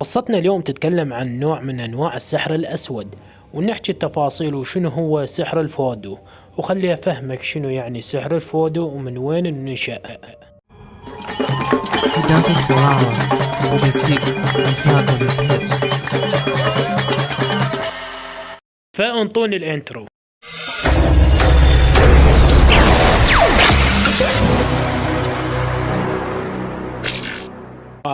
قصتنا اليوم تتكلم عن نوع من أنواع السحر الأسود، ونحكي التفاصيل وشنو هو سحر الفودو، وخلي أفهمك شنو يعني سحر الفودو ومن وين نشأ. He dances for hours with his feet and flat on his head. فانطوني الانترو.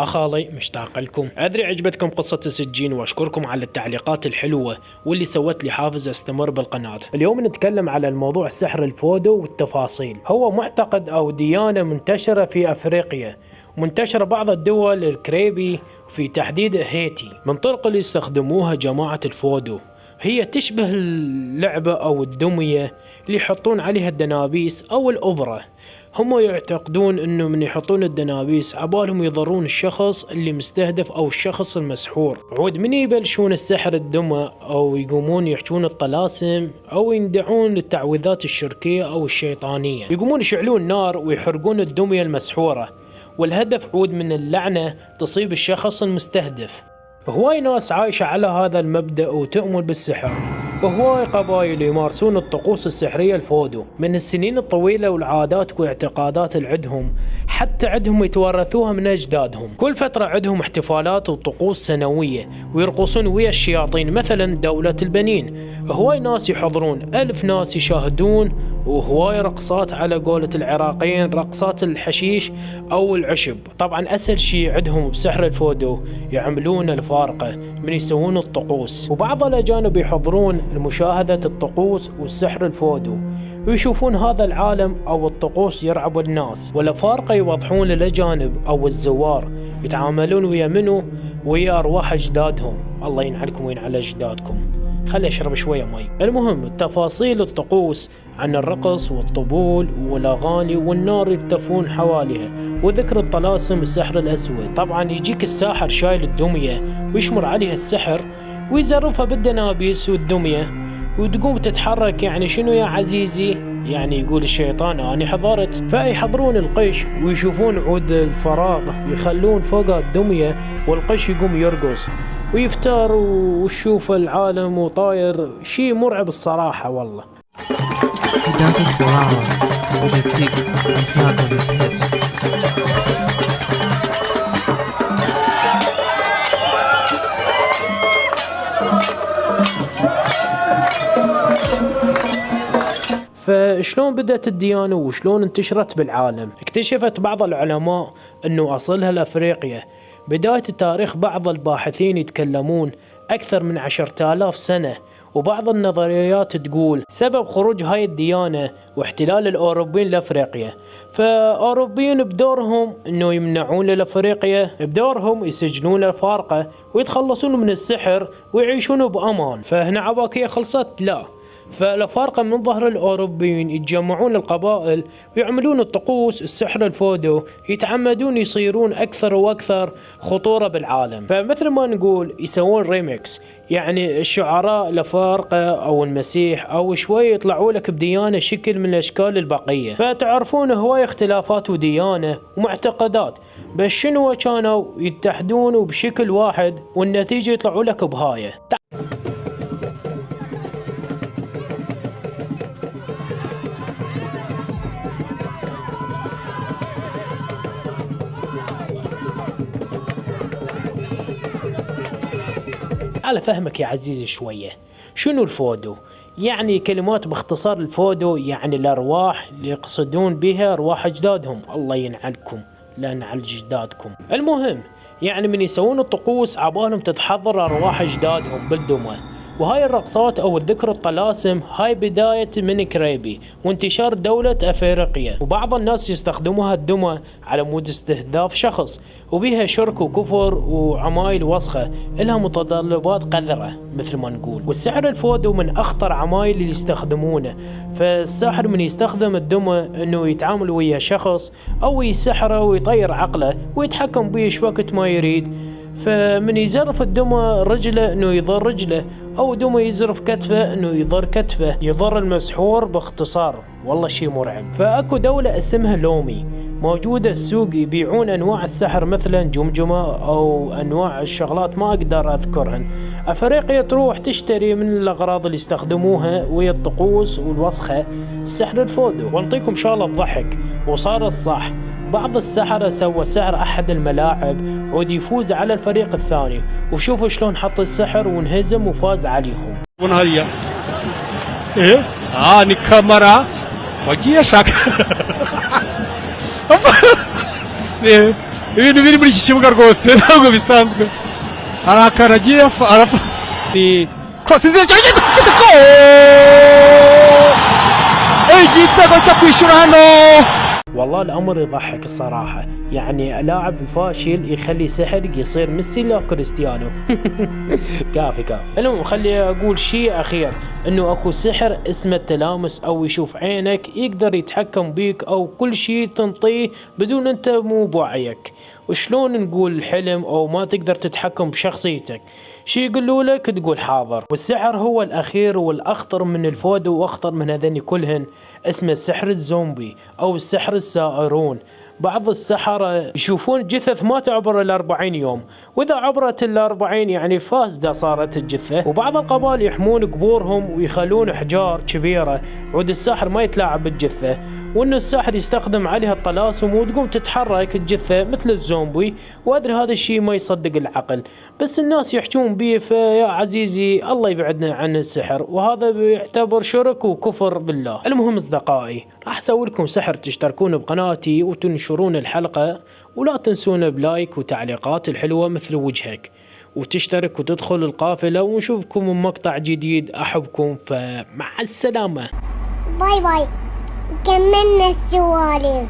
خالي مشتاق لكم. ادري عجبتكم قصة السجين واشكركم على التعليقات الحلوة واللي سوت لي حافز استمر بالقناة. اليوم نتكلم على الموضوع سحر الفودو والتفاصيل. هو معتقد او ديانة منتشرة في افريقيا، منتشرة بعض الدول الكاريبي في تحديد هيتي. من طرق اللي يستخدموها جماعة الفودو هي تشبه اللعبة او الدمية اللي يحطون عليها الدنابيس او الأوبرا. هم يعتقدون انه من يحطون الدنابيس عبالهم يضرون الشخص اللي مستهدف او الشخص المسحور. عود من يبلشون السحر الدمى او يقومون يحجون الطلاسم او يندعون للتعويذات الشركية او الشيطانية، يقومون يشعلون نار ويحرقون الدمية المسحورة، والهدف عود من اللعنة تصيب الشخص المستهدف. هواي ناس عايشة على هذا المبدأ وتؤمن بالسحر، وهواي قبائل يمارسون الطقوس السحرية الفودو من السنين الطويلة، والعادات واعتقادات اللي عندهم حتى عندهم يتورثوها من أجدادهم. كل فترة عندهم احتفالات وطقوس سنوية ويرقصون ويا الشياطين، مثلا دولة البنين هواي ناس يحضرون، 1000 ناس يشاهدون، وهواي رقصات على قولة العراقيين رقصات الحشيش أو العشب. طبعا أسهل شيء عندهم بسحر الفودو يعملون الفارقة من يسوون الطقوس، وبعض الأجانب يحضرون لمشاهدة الطقوس والسحر الفودو ويشوفون هذا العالم أو الطقوس يرعب الناس. والأفارقة يوضحون للأجانب أو الزوار يتعاملون ويا منو؟ ويا أرواح أجدادهم. الله ينعلكم وينعل أجدادكم. خلي أشرب شوية مي. المهم التفاصيل الطقوس عن الرقص والطبول والأغاني والنار يلتفون حواليها، وذكر الطلاسم السحر الأسود. طبعا يجيك الساحر شايل الدمية ويشمر عليها السحر ويزرفها بالدنابيس والدمية وتقوم تتحرك. يعني شنو يا عزيزي؟ يعني يقول الشيطان أنا حضرت. فيحضرون القش ويشوفون عود الفراغ يخلون فوق الدمية والقش يقوم يرقص ويفتر وشوف العالم وطاير. شيء مرعب الصراحة والله. He dances for hours with his feet and flat on his head. فشلون بدأت الديانة وشلون انتشرت بالعالم؟ اكتشفت بعض العلماء انه اصلها لافريقيا. بداية التاريخ بعض الباحثين يتكلمون اكثر من 10,000 سنة، وبعض النظريات تقول سبب خروج هاي الديانة واحتلال الأوروبيين لأفريقيا. فأوروبيين بدورهم انه يمنعون لأفريقيا، بدورهم يسجنون الأفارقة ويتخلصون من السحر ويعيشون بأمان. فهنا عباكية خلصت؟ لا، فالأفارقة من ظهر الأوروبيين يتجمعون القبائل ويعملون الطقوس السحر الفودو، يتعمدون يصيرون أكثر وأكثر خطورة بالعالم. فمثل ما نقول يسوون ريميكس، يعني الشعراء الأفارقة أو المسيح أو شوي يطلعوا لك بديانة شكل من الأشكال البقية. فتعرفون هواي اختلافات وديانة ومعتقدات، بس شنو كانوا يتحدون بشكل واحد والنتيجة يطلعوا لك بهاية. على فهمك يا عزيزي شوية. شنو الفودو؟ يعني كلمات باختصار الفودو يعني الأرواح اللي يقصدون بها أرواح أجدادهم. الله ينعلكم لا نعل أجدادكم. المهم يعني من يسوون الطقوس عبالهم تتحضر أرواح أجدادهم بالدمى. وهاي الرقصات او الذكر الطلاسم هاي بداية من كريبي وانتشار دولة افريقيا، وبعض الناس يستخدموها الدمى على مود استهداف شخص، وبيها شرك وكفر وعمايل وسخة لها متطلبات قذرة مثل ما نقول. والسحر الفودو من اخطر عمايل اللي يستخدمونه. فالساحر من يستخدم الدمى انه يتعامل ويا شخص او يسحره ويطير عقله ويتحكم بيه وقت ما يريد. فمن يزرف الدمى رجله انه يضر رجله، او دمى يزرف كتفه انه يضر كتفه، يضر المسحور باختصار. والله شيء مرعب. فاكو دولة اسمها لومي موجودة السوق يبيعون أنواع السحر مثلا جمجمة أو أنواع الشغلات ما أقدر أذكرهن. أفريقيا تروح تشتري من الأغراض اللي يستخدموها وهي الطقوس والوسخة سحر الفودو. وانطيكم إن شاء الله الضحك وصار الصح. بعض السحرة سوى سحر أحد الملاعب عود يفوز على الفريق الثاني، وشوفوا شلون حط السحر وانهزم وفاز عليهم. هذه ايه نكامرا وجيه شاك ibintu muri iki kibuga rwose ntabwo bisanzwe hari akaragiye ni kosize igitego cyo kwishyura hano. والله الأمر يضحك الصراحة، يعني لاعب فاشل يخلي سحر يصير ميسي لا كريستيانو. كافي. المهم خلي أقول شيء أخير، إنه أكو سحر اسمه التلامس أو يشوف عينك، يقدر يتحكم بيك أو كل شيء تنطيه بدون أنت مو بوعيك. وشلون نقول حلم أو ما تقدر تتحكم بشخصيتك، شي يقولوا لك تقول حاضر. والسحر هو الأخير والأخطر من الفودو وأخطر من هذين كلهن، اسمه السحر الزومبي أو السحر السائرون. بعض السحرة يشوفون جثث ما تعبر 40 يوم، وإذا عبرت 40 يعني فاسدة صارت الجثة. وبعض القبائل يحمون قبورهم ويخلون أحجار كبيرة عود الساحر ما يتلاعب بالجثة، وإنه الساحر يستخدم عليها الطلاسم وتقوم تتحرك الجثة مثل الزومبي. وأدري هذا الشيء ما يصدق العقل، بس الناس يحجون بيه. فيا عزيزي الله يبعدنا عن السحر، وهذا بيعتبر شرك وكفر بالله. المهم أصدقائي، راح أسوي لكم سحر تشتركون بقناتي وتنشرون الحلقة، ولا تنسون بلايك وتعليقات الحلوة مثل وجهك، وتشترك وتدخل القافلة، ونشوفكم من مقطع جديد. أحبكم، فمع السلامة. باي باي. كملنا السوالف.